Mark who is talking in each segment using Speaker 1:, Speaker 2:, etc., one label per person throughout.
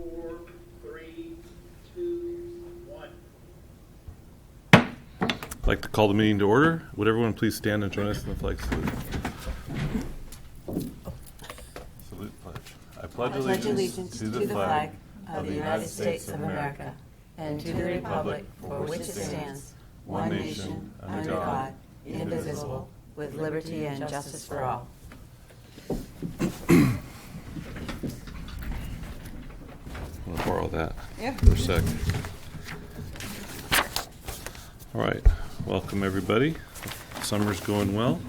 Speaker 1: 4, 3, 2, 1.
Speaker 2: I'd like to call the meeting to order. Would everyone please stand and join us in the flag salute? Salute pledge. I pledge allegiance to the flag
Speaker 3: of the United States of America and to the republic for which it stands, one nation, under God, indivisible, with liberty and justice for all.
Speaker 2: I'm going to borrow that for a sec. All right. Welcome, everybody. Summer's going well.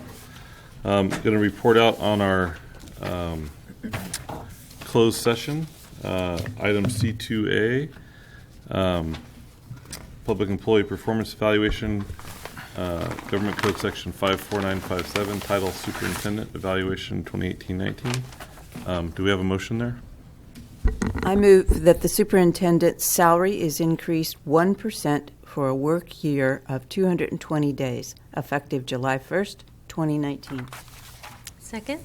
Speaker 2: I'm going to report out on our closed session. Item C2A, Public Employee Performance Evaluation, Government Code Section 54957, Title Superintendent Evaluation 2018-19. Do we have a motion there?
Speaker 3: I move that the superintendent's salary is increased 1% for a work year of 220 days, effective July 1st, 2019.
Speaker 4: Second.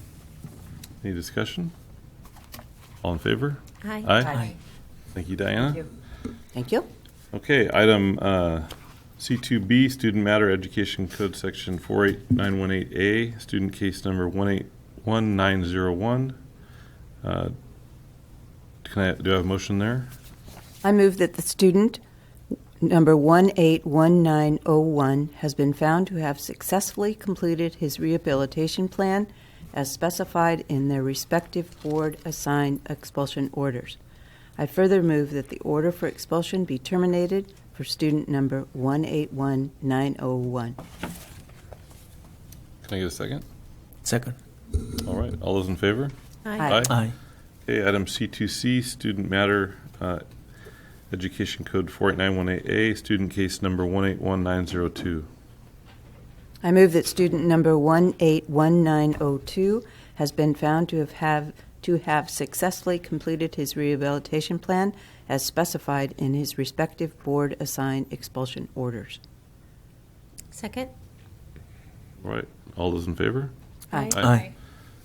Speaker 2: Any discussion? All in favor?
Speaker 4: Aye.
Speaker 2: Aye. Thank you, Diana.
Speaker 3: Thank you.
Speaker 2: Okay, item C2B, Student Matter Education Code Section 48918A, Student Case Number 181901. Do I have a motion there?
Speaker 3: I move that the student number 181901 has been found to have successfully completed his rehabilitation plan as specified in their respective board-assigned expulsion orders. I further move that the order for expulsion be terminated for student number 181901.
Speaker 2: Can I get a second?
Speaker 5: Second.
Speaker 2: All right, all those in favor?
Speaker 3: Aye.
Speaker 5: Aye.
Speaker 2: Okay, item C2C, Student Matter Education Code 48918A, Student Case Number 181902.
Speaker 3: I move that student number 181902 has been found to have successfully completed his rehabilitation plan as specified in his respective board-assigned expulsion orders.
Speaker 4: Second.
Speaker 2: All right, all those in favor?
Speaker 3: Aye.
Speaker 5: Aye.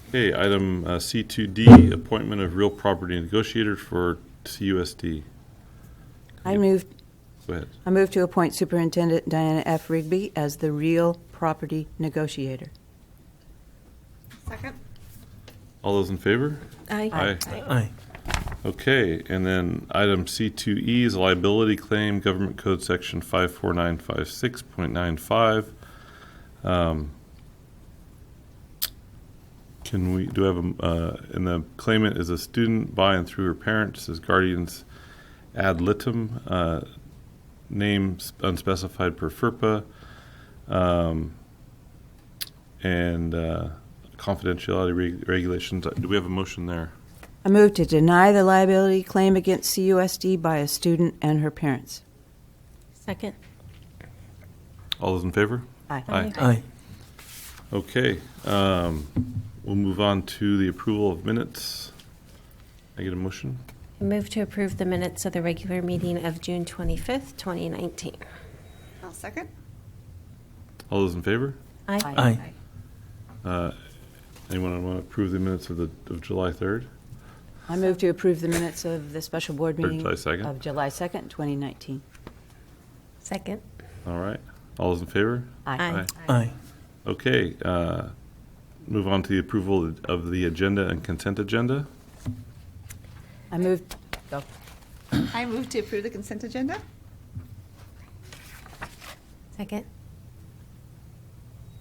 Speaker 2: Okay, item C2D, Appointment of Real Property Negotiator for CUSD.
Speaker 3: I move
Speaker 2: Go ahead.
Speaker 3: to appoint Superintendent Diana F. Rigby as the real property negotiator.
Speaker 4: Second.
Speaker 2: All those in favor?
Speaker 4: Aye.
Speaker 5: Aye.
Speaker 2: Okay, and then item C2E is a liability claim, Government Code Section 54956.95. Do we have and the claimant is a student by and through her parents as guardians ad litem, name unspecified per FERPA, and confidentiality regulations. Do we have a motion there?
Speaker 3: I move to deny the liability claim against CUSD by a student and her parents.
Speaker 4: Second.
Speaker 2: All those in favor?
Speaker 3: Aye.
Speaker 2: Aye.
Speaker 5: Aye.
Speaker 2: Okay, we'll move on to the approval of minutes. Can I get a motion?
Speaker 4: Move to approve the minutes of the regular meeting of June 25th, 2019.
Speaker 6: I'll second.
Speaker 2: All those in favor?
Speaker 4: Aye.
Speaker 5: Aye.
Speaker 2: Anyone want to approve the minutes of July 3rd?
Speaker 3: I move to approve the minutes of the special board
Speaker 2: Or
Speaker 3: meeting
Speaker 2: July 2nd?
Speaker 3: of July 2nd, 2019.
Speaker 4: Second.
Speaker 2: All right. All those in favor?
Speaker 4: Aye.
Speaker 5: Aye.
Speaker 2: Okay, move on to the approval of the agenda and consent agenda.
Speaker 3: I move. Go.
Speaker 6: I move to approve the consent agenda.
Speaker 4: Second.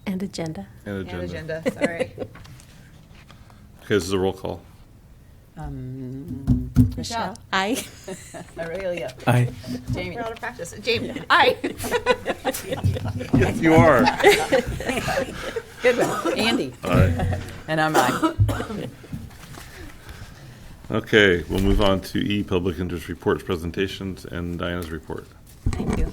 Speaker 4: And agenda.
Speaker 2: And
Speaker 6: And agenda, sorry.
Speaker 2: Okay, this is a roll call.
Speaker 3: Michelle.
Speaker 4: Aye.
Speaker 6: Aurelia.
Speaker 5: Aye.
Speaker 6: Jamie. We're out of practice. Jamie. Aye.
Speaker 2: Yes, you are.
Speaker 3: Good one. Andy.
Speaker 2: All right.
Speaker 3: And I'm aye.
Speaker 2: Okay, we'll move on to E, public interest reports, presentations, and Diana's report.
Speaker 3: Thank you.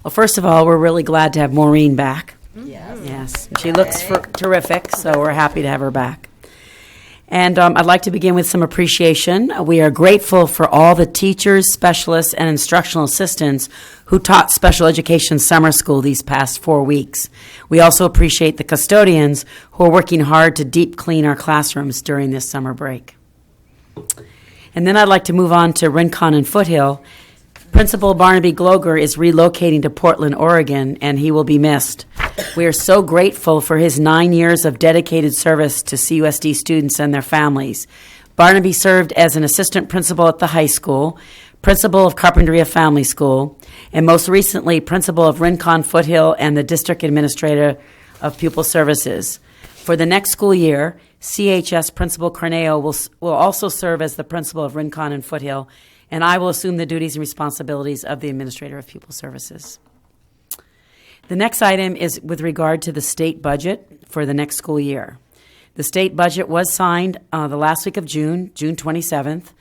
Speaker 7: Well, first of all, we're really glad to have Maureen back.
Speaker 3: Yes.
Speaker 7: Yes, she looks terrific, so we're happy to have her back. And I'd like to begin with some appreciation. We are grateful for all the teachers, specialists, and instructional assistants who taught special education summer school these past 4 weeks. We also appreciate the custodians who are working hard to deep clean our classrooms during this summer break. And then I'd like to move on to Rincon and Foothill. Principal Barnaby Gloger is relocating to Portland, Oregon, and he will be missed. We are so grateful for his 9 years of dedicated service to CUSD students and their families. Barnaby served as an assistant principal at the high school, principal of Carpinteria Family School, and most recently, principal of Rincon Foothill and the district administrator of pupil services. For the next school year, CHS Principal Corneo will also serve as the principal of Rincon and Foothill, and I will assume the duties and responsibilities of the administrator of pupil services. The next item is with regard to the state budget for the next school year. The state budget was signed the last week of June 27th,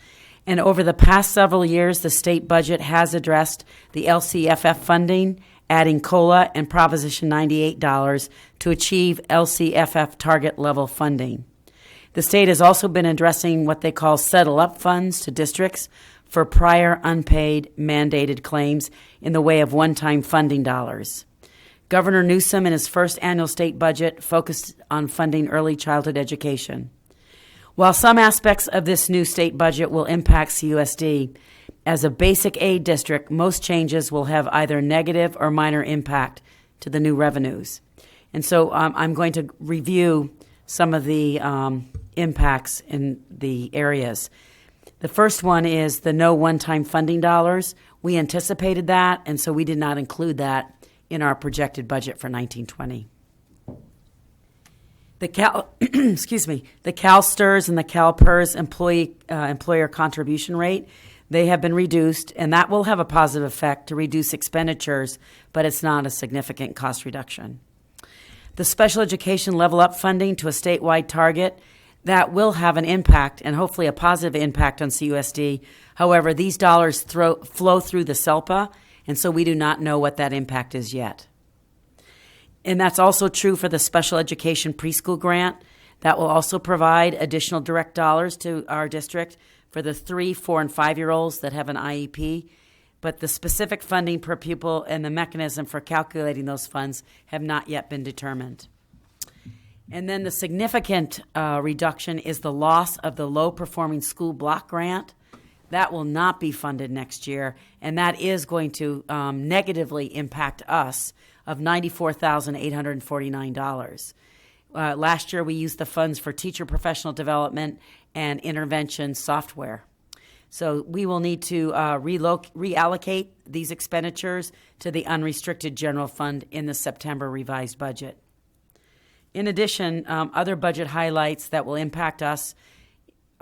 Speaker 7: and over the past several years, the state budget has addressed the LCFF funding, adding COLA and Proposition 98 dollars to achieve LCFF target level funding. The state has also been addressing what they call settle-up funds to districts for prior unpaid mandated claims in the way of one-time funding dollars. Governor Newsom, in his first annual state budget, focused on funding early childhood education. While some aspects of this new state budget will impact CUSD, as a basic aid district, most changes will have either negative or minor impact to the new revenues. And so I'm going to review some of the impacts in the areas. The first one is the no one-time funding dollars. We anticipated that, and so we did not include that in our projected budget for 1920. The the CalSTRS and the CalPERS employer contribution rate, they have been reduced, and that will have a positive effect to reduce expenditures, but it's not a significant cost reduction. The special education level up funding to a statewide target, that will have an impact and hopefully a positive impact on CUSD. However, these dollars flow through the SELPA, and so we do not know what that impact is yet. And that's also true for the special education preschool grant. That will also provide additional direct dollars to our district for the 3, 4, and 5-year-olds that have an IEP. But the specific funding per pupil and the mechanism for calculating those funds have not yet been determined. And then the significant reduction is the loss of the low-performing school block grant. That will not be funded next year, and that is going to negatively impact us of $94,849. Last year, we used the funds for teacher professional development and intervention software. So we will need to reallocate these expenditures to the unrestricted general fund in the September revised budget. In addition, other budget highlights that will impact us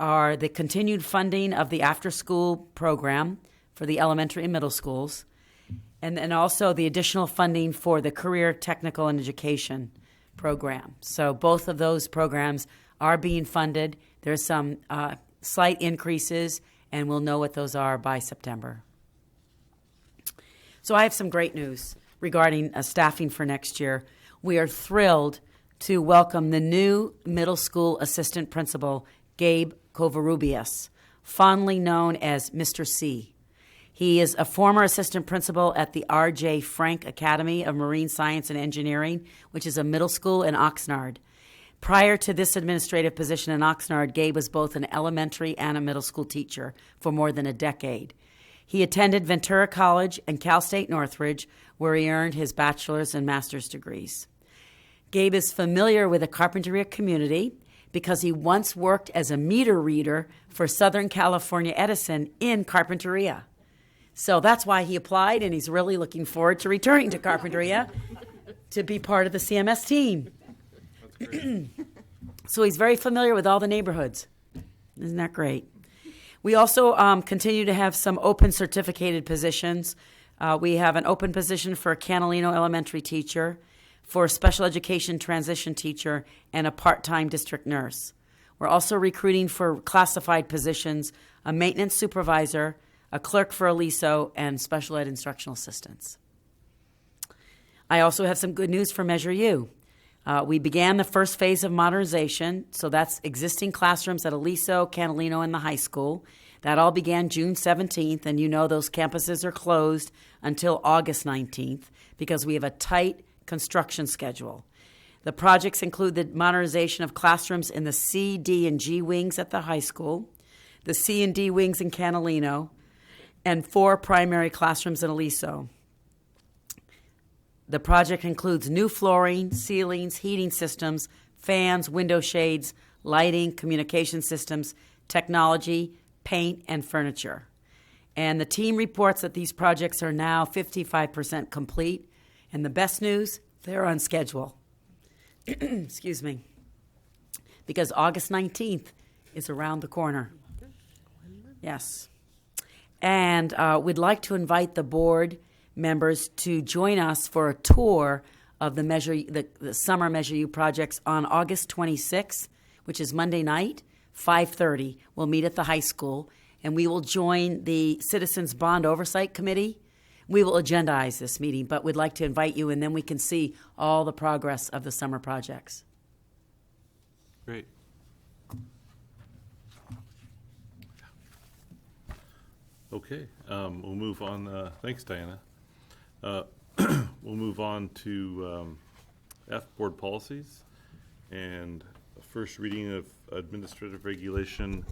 Speaker 7: are the continued funding of the after-school program for the elementary and middle schools, and then also the additional funding for the career technical and education program. So both of those programs are being funded. There's some slight increases, and we'll know what those are by September. So I have some great news regarding staffing for next year. We are thrilled to welcome the new middle school assistant principal, Gabe Covarrubias, fondly known as Mr. C. He is a former assistant principal at the R.J. Frank Academy of Marine Science and Engineering, which is a middle school in Oxnard. Prior to this administrative position in Oxnard, Gabe was both an elementary and a middle school teacher for more than a decade. He attended Ventura College and Cal State Northridge, where he earned his bachelor's and master's degrees. Gabe is familiar with the Carpinteria community because he once worked as a meter reader for Southern California Edison in Carpinteria. So that's why he applied, and he's really looking forward to returning to Carpinteria to be part of the CMS team. So he's very familiar with all the neighborhoods. Isn't that great? We also continue to have some open certificated positions. We have an open position for a Canalino elementary teacher, for a special education transition teacher, and a part-time district nurse. We're also recruiting for classified positions, a maintenance supervisor, a clerk for Aliso, and special ed instructional assistants. I also have some good news for Measure U. We began the first phase of modernization, so that's existing classrooms at Aliso, Canalino, and the high school. That all began June 17th, and you know those campuses are closed until August 19th because we have a tight construction schedule. The projects include the modernization of classrooms in the C, D, and G wings at the high school, the C&D wings in Catalino, and 4 primary classrooms in Aliso. The project includes new flooring, ceilings, heating systems, fans, window shades, lighting, communication systems, technology, paint, and furniture. And the team reports that these projects are now 55% complete. And the best news, they're on schedule. Excuse me. Because August 19th is around the corner. Yes. And we'd like to invite the board members to join us for a tour of the summer Measure U projects on August 26th, which is Monday night, 5:30. We'll meet at the high school, and we will join the Citizens Bond Oversight Committee. We will agendize this meeting, but we'd like to invite you, and then we can see all the progress of the summer projects.
Speaker 2: Great. Okay, we'll move on. Thanks, Diana. We'll move on to F, Board Policies, and the first reading of Administrative Regulation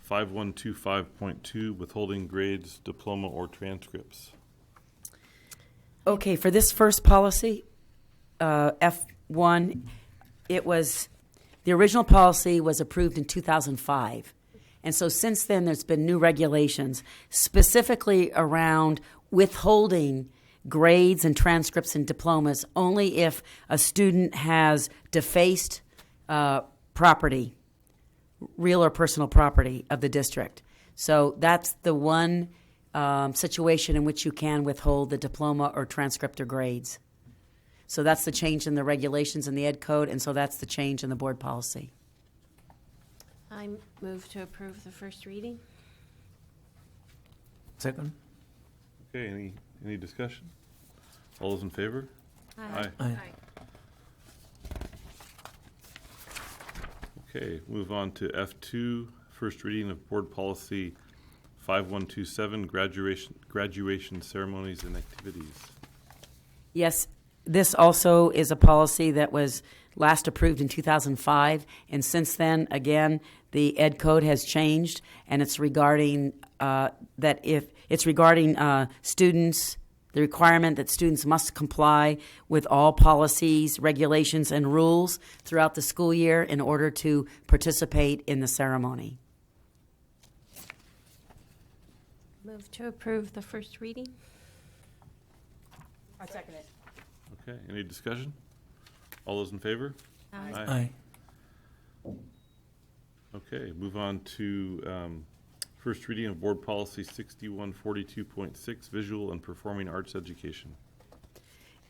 Speaker 2: 5125.2, withholding grades, diploma, or transcripts.
Speaker 7: Okay, for this first policy, F1, the original policy was approved in 2005. And so since then, there's been new regulations, specifically around withholding grades and transcripts and diplomas only if a student has defaced property, real or personal property of the district. So that's the one situation in which you can withhold the diploma or transcript or grades. So that's the change in the regulations in the Ed Code, and so that's the change in the board policy.
Speaker 4: I move to approve the first reading.
Speaker 5: Second.
Speaker 2: Okay, any discussion? All those in favor?
Speaker 4: Aye.
Speaker 5: Aye.
Speaker 2: Okay, move on to F2, first reading of Board Policy 5127, graduation ceremonies and activities.
Speaker 7: Yes, this also is a policy that was last approved in 2005, and since then, again, the Ed Code has changed, and it's regarding students, the requirement that students must comply with all policies, regulations, and rules throughout the school year in order to participate in the ceremony.
Speaker 4: Move to approve the first reading.
Speaker 6: I second it.
Speaker 2: Okay, any discussion? All those in favor?
Speaker 5: Aye.
Speaker 2: Okay, move on to first reading of Board Policy 6142.6, visual and performing arts education.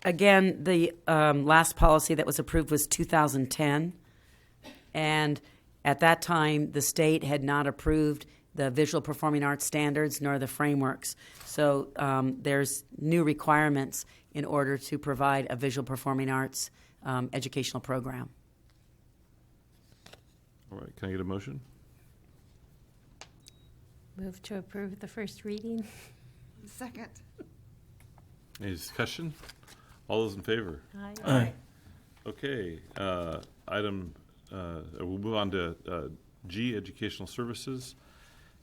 Speaker 7: Again, the last policy that was approved was 2010, and at that time, the state had not approved the visual performing arts standards nor the frameworks. So there's new requirements in order to provide a visual performing arts educational program.
Speaker 2: All right, can I get a motion?
Speaker 4: Move to approve the first reading.
Speaker 6: Second.
Speaker 2: Any discussion? All those in favor?
Speaker 4: Aye.
Speaker 5: Aye.
Speaker 2: Okay, we'll move on to G, educational services.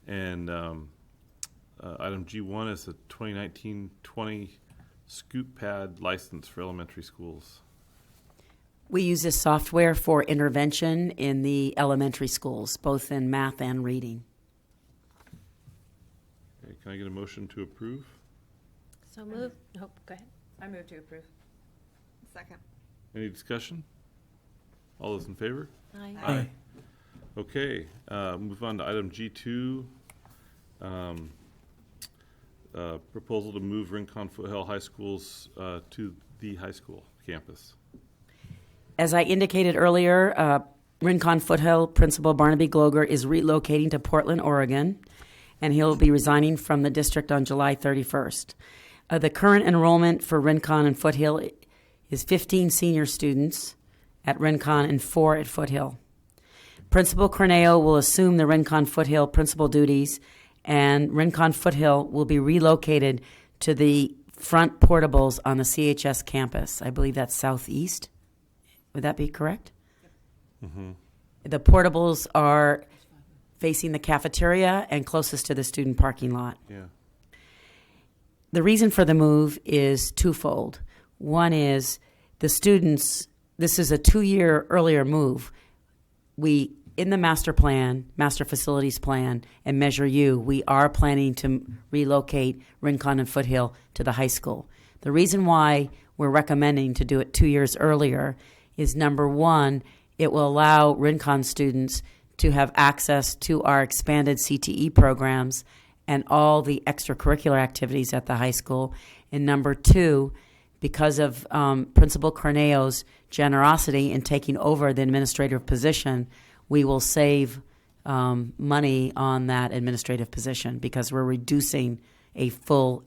Speaker 2: And item G1 is the 2019-20 Scoop Pad license for elementary schools.
Speaker 7: We use this software for intervention in the elementary schools, both in math and reading.
Speaker 2: Okay, can I get a motion to approve?
Speaker 4: So move. Oh, go ahead.
Speaker 6: I move to approve. Second.
Speaker 2: Any discussion? All those in favor?
Speaker 4: Aye.
Speaker 5: Aye.
Speaker 2: Okay, move on to item G2. Proposal to move Rincon Foothill High Schools to the high school campus.
Speaker 7: As I indicated earlier, Rincon Foothill Principal Barnaby Gloger is relocating to Portland, Oregon, and he'll be resigning from the district on July 31st. The current enrollment for Rincon and Foothill is 15 senior students at Rincon and 4 at Foothill. Principal Corneo will assume the Rincon Foothill principal duties, and Rincon Foothill will be relocated to the front portables on the CHS campus. I believe that's southeast. Would that be correct?
Speaker 2: Mm-hmm.
Speaker 7: The portables are facing the cafeteria and closest to the student parking lot.
Speaker 2: Yeah.
Speaker 7: The reason for the move is twofold. One is the students, this is a 2-year earlier move. We, in the master plan, master facilities plan, and Measure U, we are planning to relocate Rincon and Foothill to the high school. The reason why we're recommending to do it 2 years earlier is, number one, it will allow Rincon students to have access to our expanded CTE programs and all the extracurricular activities at the high school. And number two, because of Principal Corneo's generosity in taking over the administrative position, we will save money on that administrative position because we're reducing a full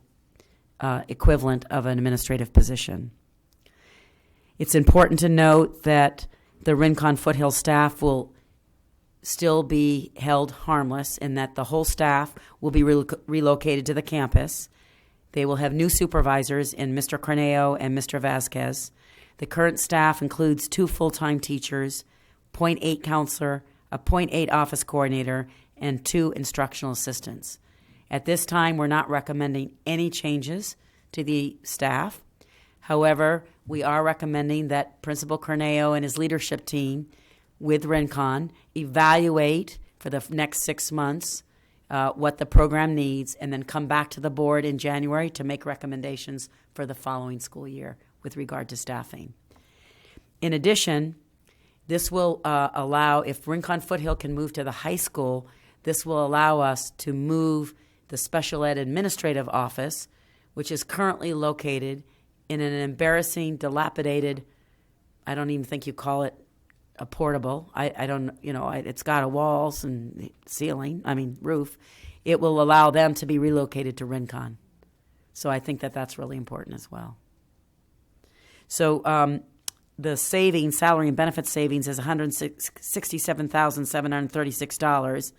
Speaker 7: equivalent of an administrative position. It's important to note that the Rincon Foothill staff will still be held harmless in that the whole staff will be relocated to the campus. They will have new supervisors in Mr. Corneo and Mr. Vasquez. The current staff includes 2 full-time teachers, 0.8 counselor, a 0.8 office coordinator, and 2 instructional assistants. At this time, we're not recommending any changes to the staff. However, we are recommending that Principal Corneo and his leadership team with Rincon evaluate for the next 6 months what the program needs, and then come back to the board in January to make recommendations for the following school year with regard to staffing. In addition, this will allow, if Rincon Foothill can move to the high school, this will allow us to move the special ed administrative office, which is currently located in an embarrassing, dilapidated, I don't even think you call it a portable. I don't, it's got a walls and roof. It will allow them to be relocated to Rincon. So I think that that's really important as well. So the savings, salary and benefit savings is $167,736.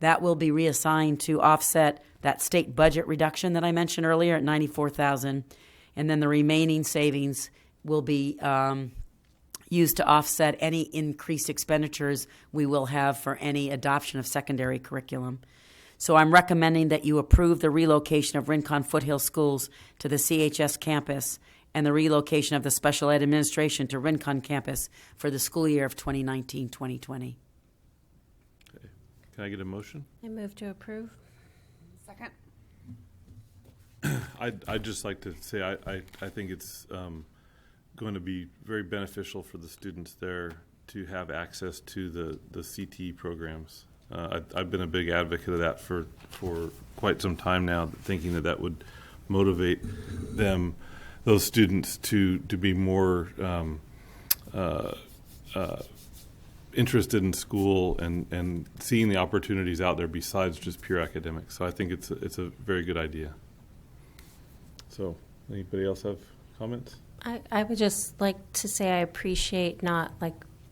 Speaker 7: That will be reassigned to offset that state budget reduction that I mentioned earlier at $94,000. And then the remaining savings will be used to offset any increased expenditures we will have for any adoption of secondary curriculum. So I'm recommending that you approve the relocation of Rincon Foothill Schools to the CHS campus and the relocation of the special ed administration to Rincon campus for the school year of 2019-2020.
Speaker 2: Okay. Can I get a motion?
Speaker 4: I move to approve.
Speaker 6: Second.
Speaker 2: I'd just like to say I think it's going to be very beneficial for the students there to have access to the CTE programs. I've been a big advocate of that for quite some time now, thinking that would motivate them, those students, to be more interested in school and seeing the opportunities out there besides just pure academics. So I think it's a very good idea. So, anybody else have comments?
Speaker 4: I would just like to say I appreciate not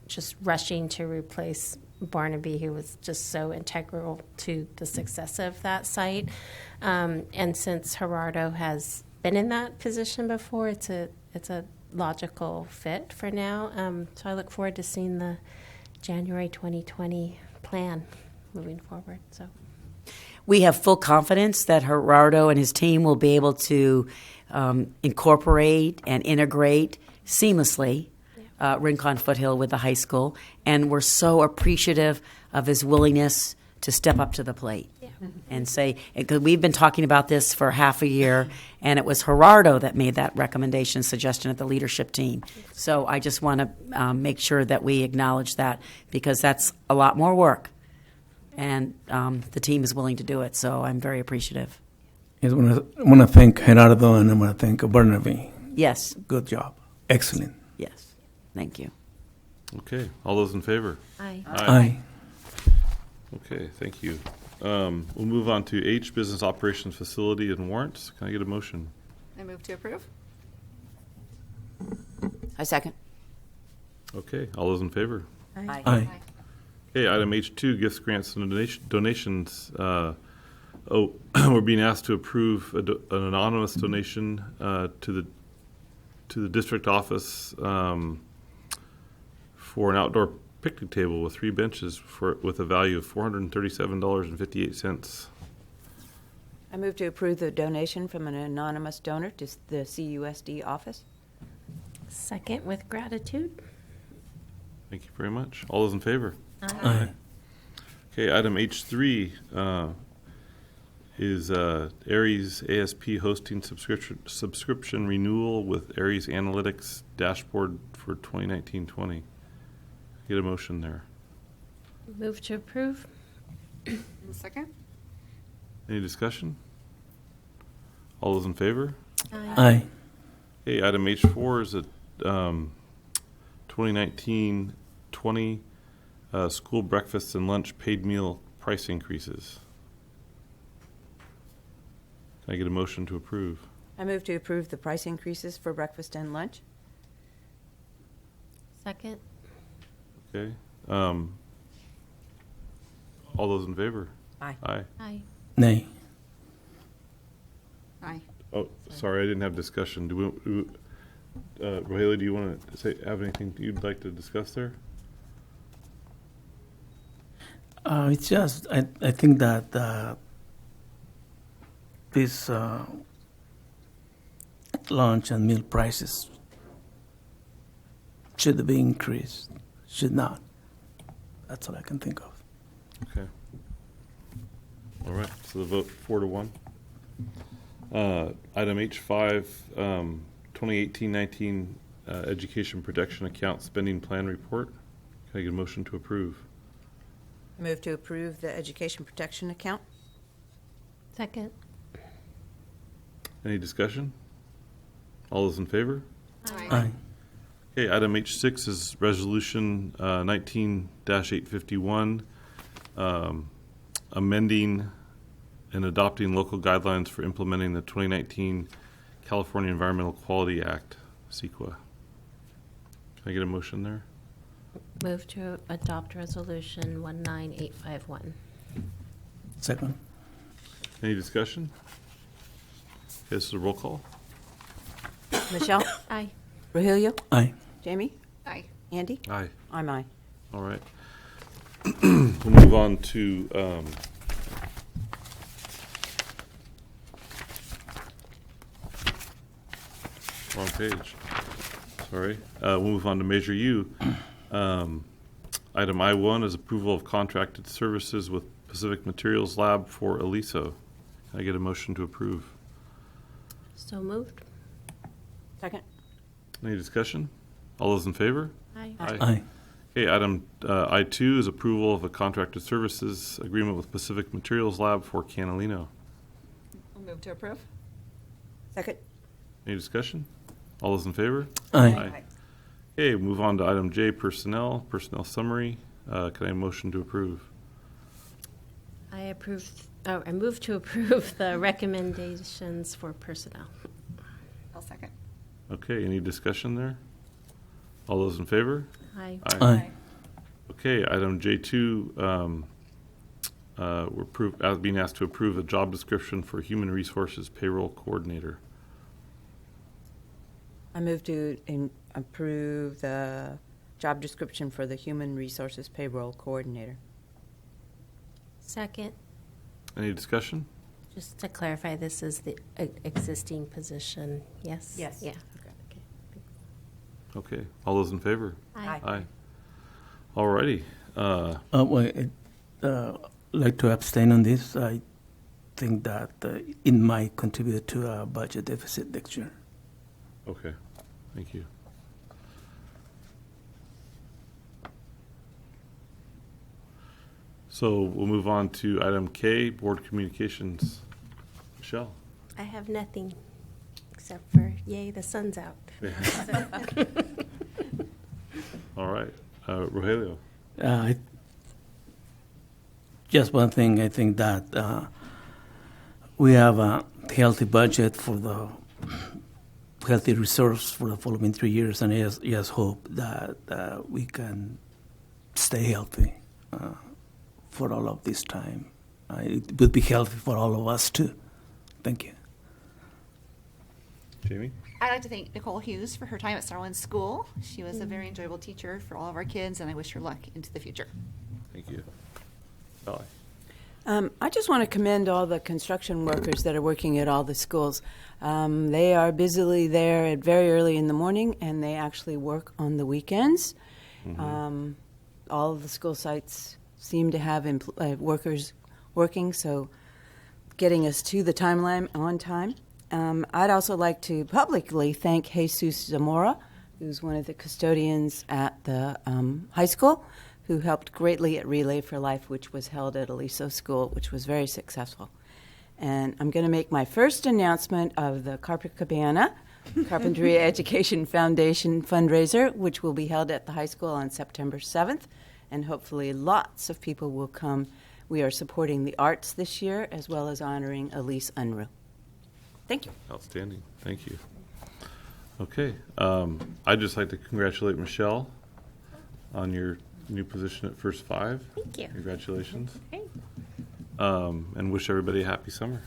Speaker 4: just rushing to replace Barnaby, who was just so integral to the success of that site. And since Gerardo has been in that position before, it's a logical fit for now. So I look forward to seeing the January 2020 plan moving forward. So
Speaker 7: We have full confidence that Gerardo and his team will be able to incorporate and integrate seamlessly Rincon Foothill with the high school, and we're so appreciative of his willingness to step up to the plate and say, because we've been talking about this for half a year, and it was Gerardo that made that recommendation, suggestion at the leadership team. So I just want to make sure that we acknowledge that, because that's a lot more work, and the team is willing to do it, so I'm very appreciative.
Speaker 5: Yes, I want to thank Gerardo and I want to thank Barnaby.
Speaker 7: Yes,
Speaker 5: Good job. Excellent.
Speaker 7: yes. Thank you.
Speaker 2: Okay, all those in favor?
Speaker 4: Aye.
Speaker 5: Aye.
Speaker 2: Okay, thank you. We'll move on to H, Business Operations Facility and Warrants. Can I get a motion?
Speaker 6: I move to approve.
Speaker 3: I second.
Speaker 2: Okay, all those in favor?
Speaker 5: Aye.
Speaker 2: Okay, item H2, gifts, grants, and donations. We're being asked to approve an anonymous donation to the district office for an outdoor picnic table with 3 benches with a value of $437.58.
Speaker 3: I move to approve the donation from an anonymous donor to the CUSD office.
Speaker 4: Second with gratitude.
Speaker 2: Thank you very much. All those in favor?
Speaker 5: Aye.
Speaker 2: Okay, item H3 is Aries ASP hosting subscription renewal with Aries Analytics dashboard for 2019-20. Get a motion there.
Speaker 4: Move to approve.
Speaker 6: Second.
Speaker 2: Any discussion? All those in favor?
Speaker 5: Aye.
Speaker 2: Okay, item H4 is a 2019-20 school breakfast and lunch paid meal price increases. Can I get a motion to approve?
Speaker 3: I move to approve the price increases for breakfast and lunch.
Speaker 4: Second.
Speaker 2: Okay. All those in favor?
Speaker 3: Aye.
Speaker 2: Aye.
Speaker 4: Aye.
Speaker 5: Nay.
Speaker 6: Aye.
Speaker 2: Oh, sorry, I didn't have discussion. Rogelio, do you want to have anything you'd like to discuss there?
Speaker 5: It's just, I think that this lunch and meal prices should be increased, should not. That's all I can think of.
Speaker 2: Okay. All right, so the vote 4-1. Item H5, 2018-19 Education Protection Account Spending Plan Report. Can I get a motion to approve?
Speaker 3: I move to approve the education protection account.
Speaker 4: Second.
Speaker 2: Any discussion? All those in favor?
Speaker 5: Aye.
Speaker 2: Okay, item H6 is Resolution 19-851, amending and adopting local guidelines for implementing the 2019 California Environmental Quality Act, CEQA. Can I get a motion there?
Speaker 4: Move to adopt resolution 19851.
Speaker 5: Second.
Speaker 2: Any discussion? Okay, this is a roll call.
Speaker 3: Michelle?
Speaker 4: Aye.
Speaker 3: Rogelio?
Speaker 5: Aye.
Speaker 3: Jamie?
Speaker 6: Aye.
Speaker 3: Andy?
Speaker 2: Aye.
Speaker 3: I'm aye.
Speaker 2: All right. We'll move on to wrong page. Sorry. We'll move on to Measure U. Item I1 is approval of contracted services with Pacific Materials Lab for ELISO. Can I get a motion to approve?
Speaker 4: So moved.
Speaker 3: Second?
Speaker 2: Any discussion? All those in favor?
Speaker 4: Aye.
Speaker 5: Aye.
Speaker 2: Okay, item I2 is approval of a contracted services agreement with Pacific Materials Lab for Canalino.
Speaker 6: I'll move to approve.
Speaker 3: Second?
Speaker 2: Any discussion? All those in favor?
Speaker 5: Aye.
Speaker 2: Okay, move on to item J, personnel summary. Can I have a motion to approve?
Speaker 4: I move to approve the recommendations for personnel.
Speaker 6: I'll second.
Speaker 2: Okay, any discussion there? All those in favor?
Speaker 4: Aye.
Speaker 5: Aye.
Speaker 2: Okay, item J2, we're being asked to approve a job description for Human Resources Payroll Coordinator.
Speaker 3: I move to approve the job description for the Human Resources Payroll Coordinator.
Speaker 4: Second.
Speaker 2: Any discussion?
Speaker 4: Just to clarify, this is the existing position, yes?
Speaker 3: Yes.
Speaker 4: Yeah.
Speaker 2: Okay, all those in favor?
Speaker 4: Aye.
Speaker 2: Aye. All righty.
Speaker 5: Wait, like to abstain on this. I think that it might contribute to a budget deficit next year.
Speaker 2: Okay, thank you. So we'll move on to item K, Board Communications. Michelle?
Speaker 4: I have nothing except for, yay, the sun's out.
Speaker 2: All right. Rogelio?
Speaker 5: Just one thing, I think that we have a healthy budget for the healthy reserves for the following 3 years, and I just hope that we can stay healthy for all of this time. It would be healthy for all of us too. Thank you.
Speaker 2: Jamie?
Speaker 6: I'd like to thank Nicole Hughes for her time at Starland School. She was a very enjoyable teacher for all of our kids, and I wish her luck into the future.
Speaker 2: Thank you. Sally?
Speaker 3: I just want to commend all the construction workers that are working at all the schools. They are busily there at very early in the morning, and they actually work on the weekends. All of the school sites seem to have workers working, so getting us to the timeline on time. I'd also like to publicly thank Jesus Zamora, who's one of the custodians at the high school, who helped greatly at Relay for Life, which was held at Aliso School, which was very successful. And I'm going to make my first announcement of the Cabana Carpentry Education Foundation fundraiser, which will be held at the high school on September 7th, and hopefully lots of people will come. We are supporting the arts this year, as well as honoring Elise Unruh. Thank you.
Speaker 2: Outstanding. Thank you. Okay. I'd just like to congratulate Michelle on your new position at First Five.
Speaker 4: Thank you.
Speaker 2: Congratulations.
Speaker 4: Great.
Speaker 2: And wish everybody a happy summer.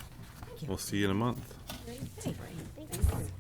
Speaker 2: We'll see you in a month.
Speaker 4: Thanks.